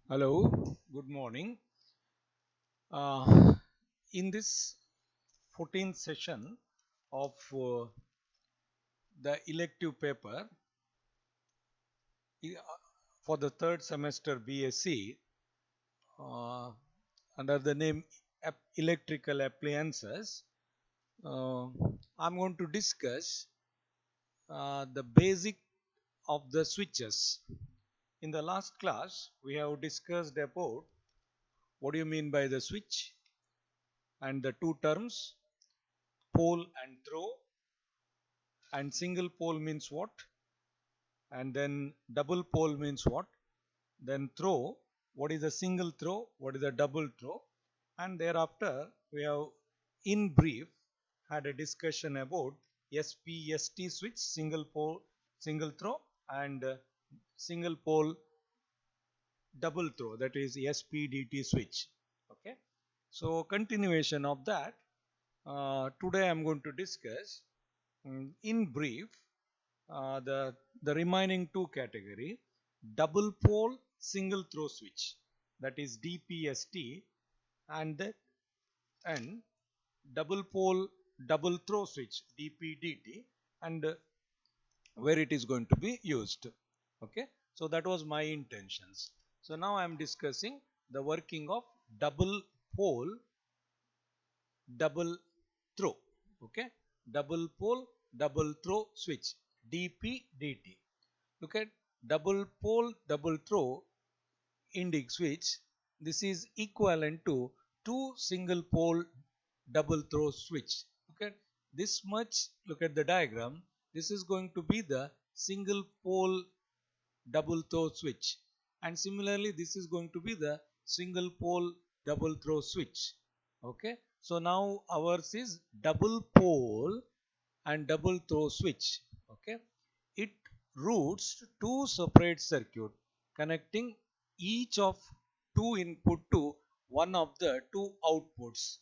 Hello, good morning. Uh, in this 14th session of the elective paper uh, for the third semester BSc uh, under the name Electrical Appliances, uh, I'm going to discuss the basic of the switches. In the last class, we have discussed about what do you mean by the switch and the two terms pole and throw, and single pole means what, and then double pole means what, then throw, what is a single throw, what is a double throw, and thereafter we have in brief had a discussion about SPST switch, single pole single throw, and single pole double throw, that is SPDT switch. Okay, so continuation of that, today I'm going to discuss in brief the remaining two category: double pole single throw switch, that is DPST, and and double pole double throw switch, DPDT, and where it is going to be used. Okay, so that was my intentions. So now I am discussing the working of double pole double throw. Okay, double pole double throw switch, DPDT. Look at double pole double throw indic switch. This is equivalent to two single pole double throw switch. Look at this much. Look at the diagram. This is going to be the single pole double throw switch, and similarly this is going to be the single pole double throw switch. Okay, so now ours is double pole and double throw switch. Okay, it routes two separate circuit connecting each of two input to one of the two outputs.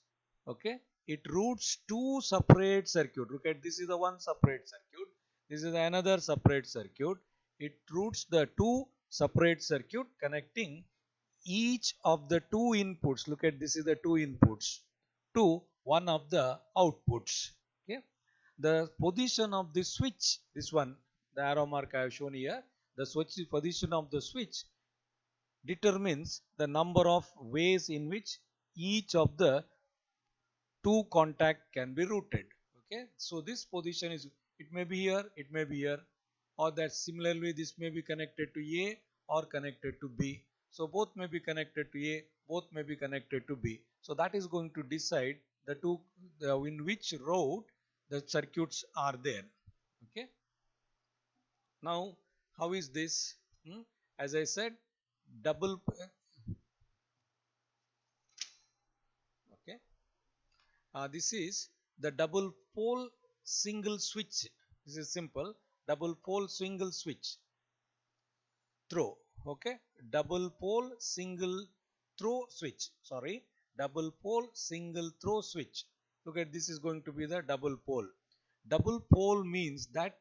Okay, it routes two separate circuit. Look at, this is the one separate circuit, this is another separate circuit. It routes the two separate circuit connecting each of the two inputs. Look at, this is the two inputs to one of the outputs. Okay, the position of the switch, this one, the arrow mark I have shown here, the switch position of the switch determines the number of ways in which each of the two contact can be routed. Okay, so this position is, it may be here, it may be here, or that similarly this may be connected to A or connected to B. So both may be connected to A, both may be connected to B. So that is going to decide the two, in which route the circuits are there. Okay, now how is this? As I said, double. Okay, this is the double pole single switch. This is simple double pole single switch throw. Okay, double pole single throw switch, sorry, double pole single throw switch. Look at, this is going to be the double pole. Double pole means that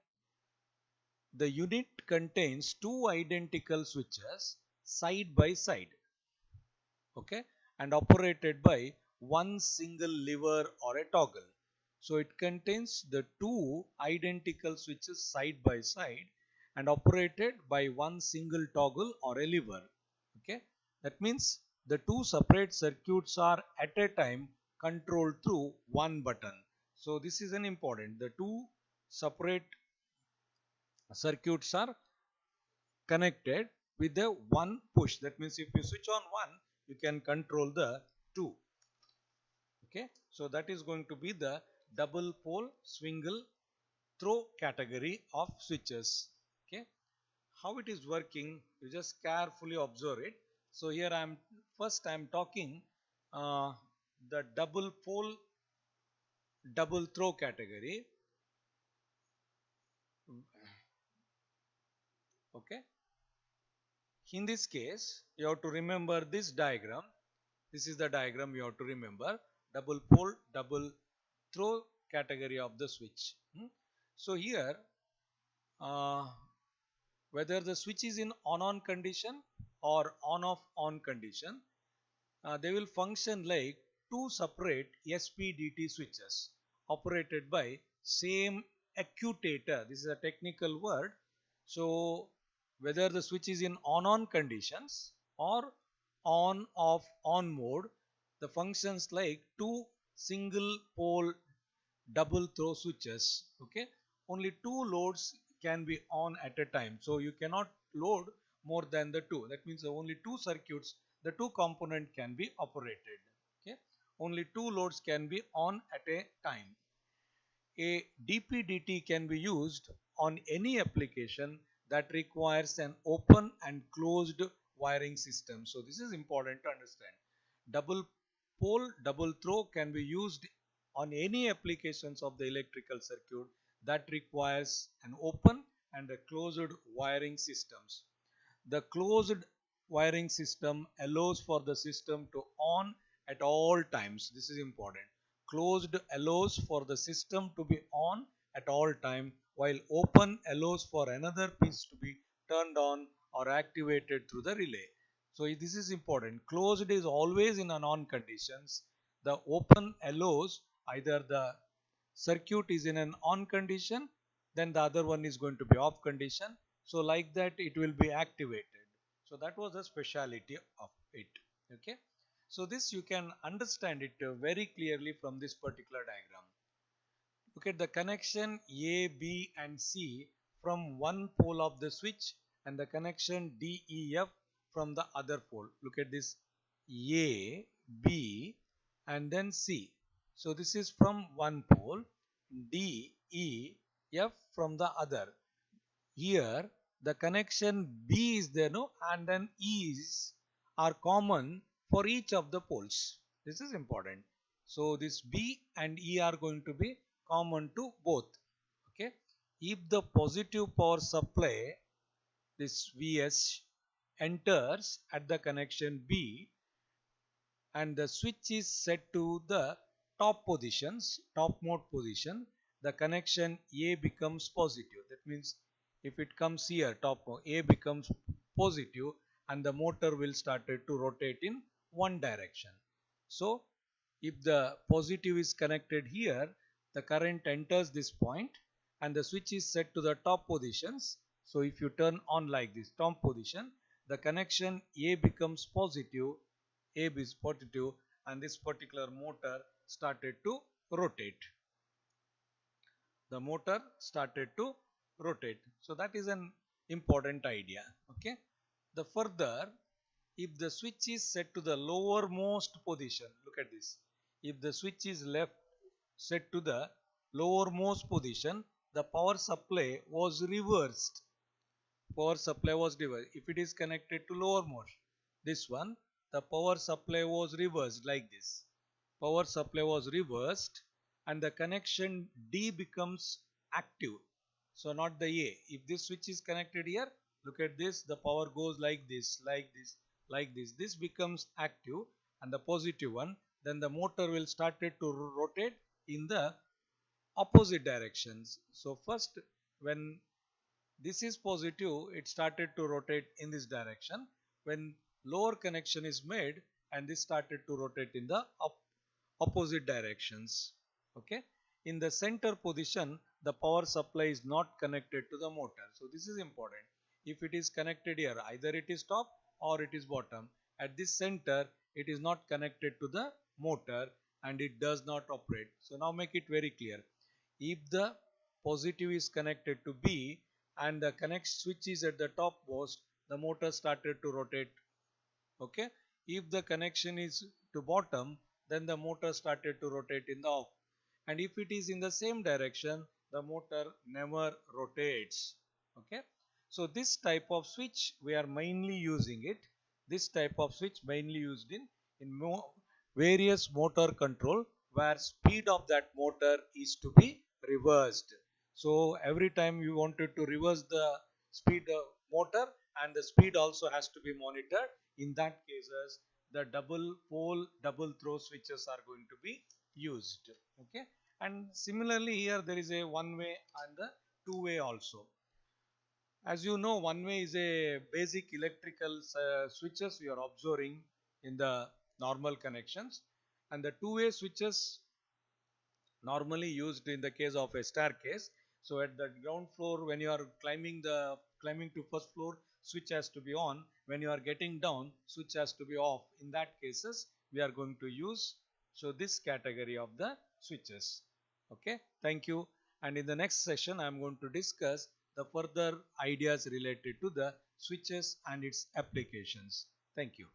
the unit contains two identical switches side by side. Okay, and operated by one single lever or a toggle. So it contains the two identical switches side by side and operated by one single toggle or a lever. Okay, that means the two separate circuits are at a time controlled through one button. So this is an important, the two separate circuits are connected with the one push. That means if you switch on one, you can control the two. Okay, so that is going to be the double pole single throw category of switches. Okay, how it is working, you just carefully observe it. So here I am talking the double pole double throw category. Okay, in this case you have to remember this diagram. This is the diagram you have to remember, double pole double throw category of the switch. So here, uh, whether the switch is in on condition or on condition, they will function like two separate SPDT switches operated by same actuator. This is a technical word. So whether the switch is in on conditions or on mode, the functions like two single pole double throw switches. Okay, only two loads can be on at a time, so you cannot load more than the two. That means only two circuits, the two component can be operated. Okay, only two loads can be on at a time. A DP-DT can be used on any application that requires an open and closed wiring system. So this is important to understand. Double pole double throw can be used on any applications of the electrical circuit that requires an open and a closed wiring systems. The closed wiring system allows for the system to on at all times. This is important. Closed allows for the system to be on at all time, while open allows for another piece to be turned on or activated through the relay. So this is important. Closed is always in an on conditions. The open allows either the circuit is in an on condition, then the other one is going to be off condition. So like that it will be activated. So that was the speciality of it. Okay. So this you can understand it very clearly from this particular diagram. Look at the connection A, B and C from one pole of the switch and the connection D, E, F from the other pole. Look at this A, B and then C. So this is from one pole, D, E, F from the other. Here the connection B is there, no, and then E's are common for each of the poles. This is important. So this B and E are going to be common to both. Okay. If the positive power supply, this Vs, enters at the connection B and the switch is set to the top positions, top mode position, the connection A becomes positive. That means if it comes here, top mode, A becomes positive and the motor will start to rotate in one direction. So if the positive is connected here, the current enters this point and the switch is set to the top positions. So if you turn on like this, top position, the connection A becomes positive, A is positive and this particular motor started to rotate. The motor started to rotate. So that is an important idea. Okay. The further, if the switch is set to the lowermost position, look at this. If the switch is left set to the lowermost position, the power supply was reversed. Power supply was reversed. If it is connected to lowermost, this one, the power supply was reversed like this. Power supply was reversed and the connection D becomes active. So not the A. If this switch is connected here, look at this, the power goes like this, like this, like this. This becomes active and the positive one, then the motor will start to rotate in the opposite directions. So first when this is positive, it started to rotate in this direction. When lower connection is made and this started to rotate in the opposite directions. Okay. In the center position, the power supply is not connected to the motor. So this is important. If it is connected here, either it is top or it is bottom. At this center, it is not connected to the motor and it does not operate. So now make it very clear. If the positive is connected to B and the connect switch is at the top post, the motor started to rotate. Okay. If the connection is to bottom, then the motor started to rotate in the off. And if it is in the same direction, the motor never rotates. Okay. So this type of switch we are mainly using it. This type of switch mainly used in various motor control where speed of that motor is to be reversed. So every time you wanted to reverse the speed of motor and the speed also has to be monitored. In that cases, the double pole double throw switches are going to be used. Okay. And similarly here there is a one way and the two way also. As you know, one way is a basic electrical switches we are observing in the normal connections, and the two-way switches normally used in the case of a staircase. So at the ground floor, when you are climbing to first floor, switch has to be on. When you are getting down, switch has to be off. In that cases, we are going to use so this category of the switches. Okay, thank you. And in the next session, I am going to discuss the further ideas related to the switches and its applications. Thank you.